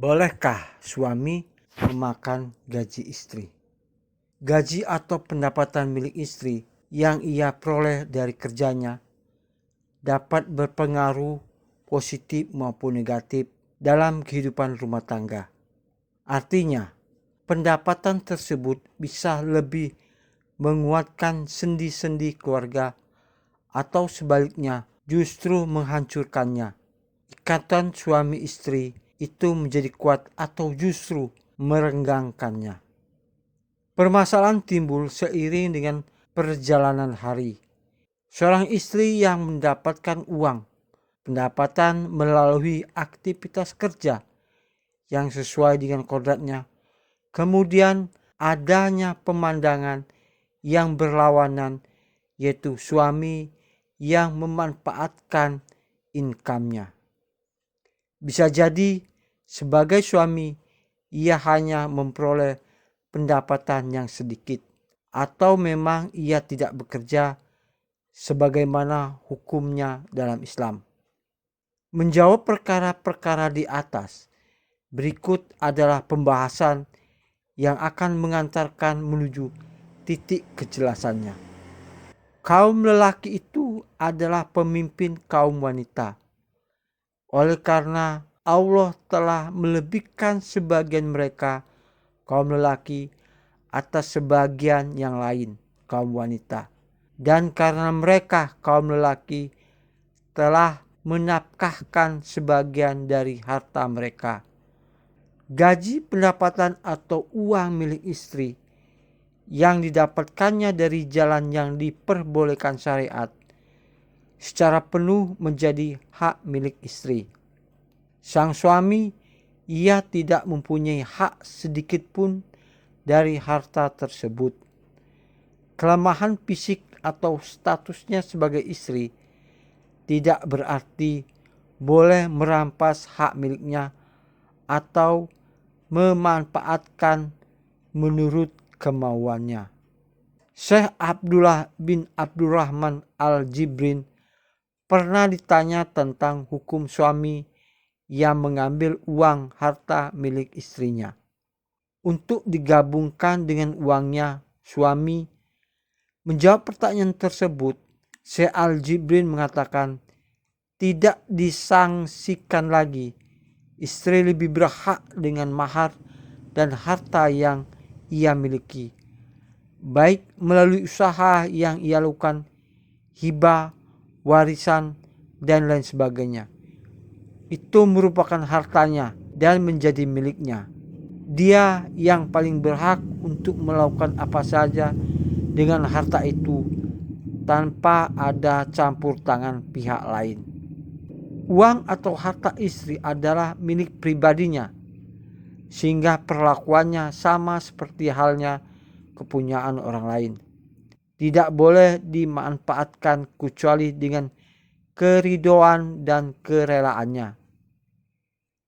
Bolehkah suami memakan gaji istri? Gaji atau pendapatan milik istri yang ia peroleh dari kerjanya dapat berpengaruh positif maupun negatif dalam kehidupan rumah tangga. Artinya, pendapatan tersebut bisa lebih menguatkan sendi-sendi keluarga atau sebaliknya justru menghancurkannya. Ikatan suami istri itu menjadi kuat atau justru merenggangkannya. Permasalahan timbul seiring dengan perjalanan hari. Seorang istri yang mendapatkan uang, pendapatan melalui aktivitas kerja yang sesuai dengan kodratnya, kemudian adanya pemandangan yang berlawanan, yaitu suami yang memanfaatkan income-nya. Bisa jadi sebagai suami ia hanya memperoleh pendapatan yang sedikit, atau memang ia tidak bekerja sebagaimana hukumnya dalam Islam. Menjawab perkara-perkara di atas, berikut adalah pembahasan yang akan mengantarkan menuju titik kejelasannya. Kaum lelaki itu adalah pemimpin kaum wanita. Oleh karena Allah telah melebihkan sebagian mereka, kaum lelaki, atas sebagian yang lain, kaum wanita. Dan karena mereka, kaum lelaki, telah menafkahkan sebagian dari harta mereka. Gaji, pendapatan atau uang milik istri yang didapatkannya dari jalan yang diperbolehkan syariat secara penuh menjadi hak milik istri. Sang suami, ia tidak mempunyai hak sedikit pun dari harta tersebut. Kelemahan fisik atau statusnya sebagai istri tidak berarti boleh merampas hak miliknya atau memanfaatkan menurut kemauannya. Syekh Abdullah bin Abdurrahman Al-Jibrin pernah ditanya tentang hukum suami yang mengambil uang harta milik istrinya untuk digabungkan dengan uangnya. Suami menjawab pertanyaan tersebut. Syekh Al-Jibrin mengatakan, tidak disangsikan lagi. Istri lebih berhak dengan mahar dan harta yang ia miliki, baik melalui usaha yang ia lakukan, hibah, warisan, dan lain sebagainya. Itu merupakan hartanya dan menjadi miliknya. Dia yang paling berhak untuk melakukan apa saja dengan harta itu tanpa ada campur tangan pihak lain. Uang atau harta istri adalah milik pribadinya, sehingga perlakuannya sama seperti halnya kepunyaan orang lain. Tidak boleh dimanfaatkan kecuali dengan keridhaan dan kerelaannya.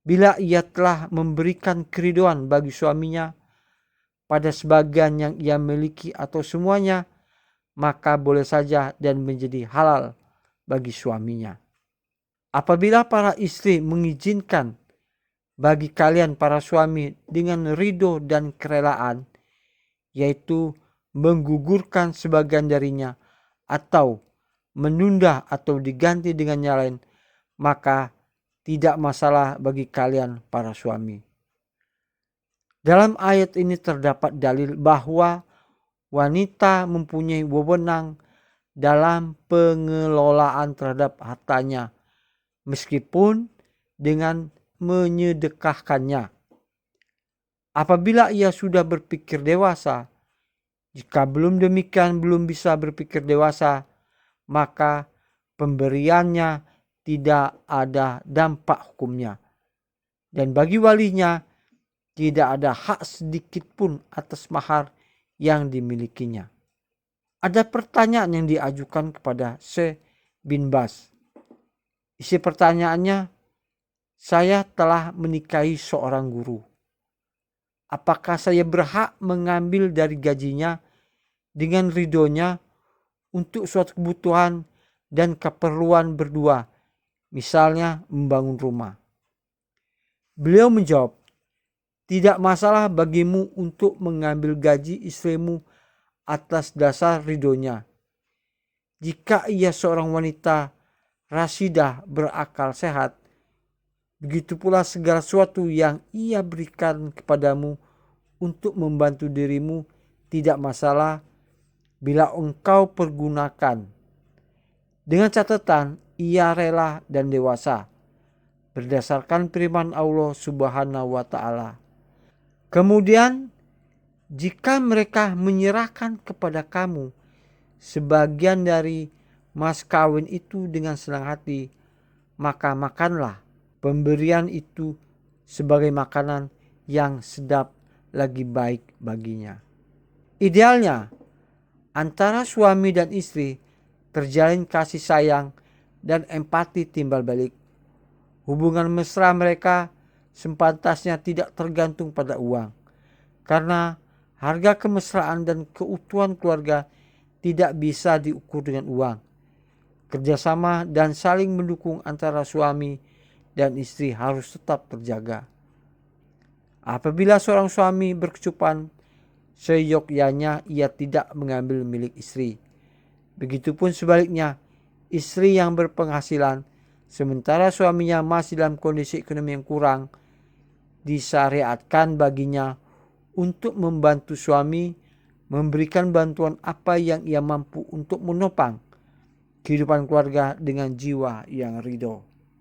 Bila ia telah memberikan keridhaan bagi suaminya pada sebagian yang ia miliki atau semuanya, maka boleh saja dan menjadi halal bagi suaminya. Apabila para istri mengizinkan bagi kalian para suami dengan ridho dan kerelaan, yaitu menggugurkan sebagian darinya atau menunda atau diganti dengan yang lain, maka tidak masalah bagi kalian para suami. Dalam ayat ini terdapat dalil bahwa wanita mempunyai wewenang dalam pengelolaan terhadap hartanya, meskipun dengan menyedekahkannya. Apabila ia sudah berpikir dewasa, jika belum demikian belum bisa berpikir dewasa, maka pemberiannya tidak ada dampak hukumnya. Dan bagi walinya tidak ada hak sedikit pun atas mahar yang dimilikinya. Ada pertanyaan yang diajukan kepada Syekh bin Baz. Isi pertanyaannya, saya telah menikahi seorang guru. Apakah saya berhak mengambil dari gajinya dengan ridhonya untuk suatu kebutuhan dan keperluan berdua, misalnya membangun rumah? Beliau menjawab, Tidak masalah bagimu untuk mengambil gaji istrimu atas dasar ridhonya. Jika ia seorang wanita rasidah berakal sehat, begitu pula segala sesuatu yang ia berikan kepadamu untuk membantu dirimu tidak masalah bila engkau pergunakan. Dengan catatan ia rela dan dewasa berdasarkan firman Allah Subhanahu wa taala. Kemudian jika mereka menyerahkan kepada kamu sebagian dari mas kawin itu dengan senang hati, maka makanlah pemberian itu sebagai makanan yang sedap lagi baik baginya. Idealnya antara suami dan istri terjalin kasih sayang dan empati timbal balik. Hubungan mesra mereka sepantasnya tidak tergantung pada uang, karena harga kemesraan dan keutuhan keluarga tidak bisa diukur dengan uang. Kerjasama dan saling mendukung antara suami dan istri harus tetap terjaga. Apabila seorang suami berkecupan, seyogyanya ia tidak mengambil milik istri. Begitupun sebaliknya, istri yang berpenghasilan sementara suaminya masih dalam kondisi ekonomi yang kurang, disyariatkan baginya untuk membantu suami memberikan bantuan apa yang ia mampu untuk menopang kehidupan keluarga dengan jiwa yang ridho.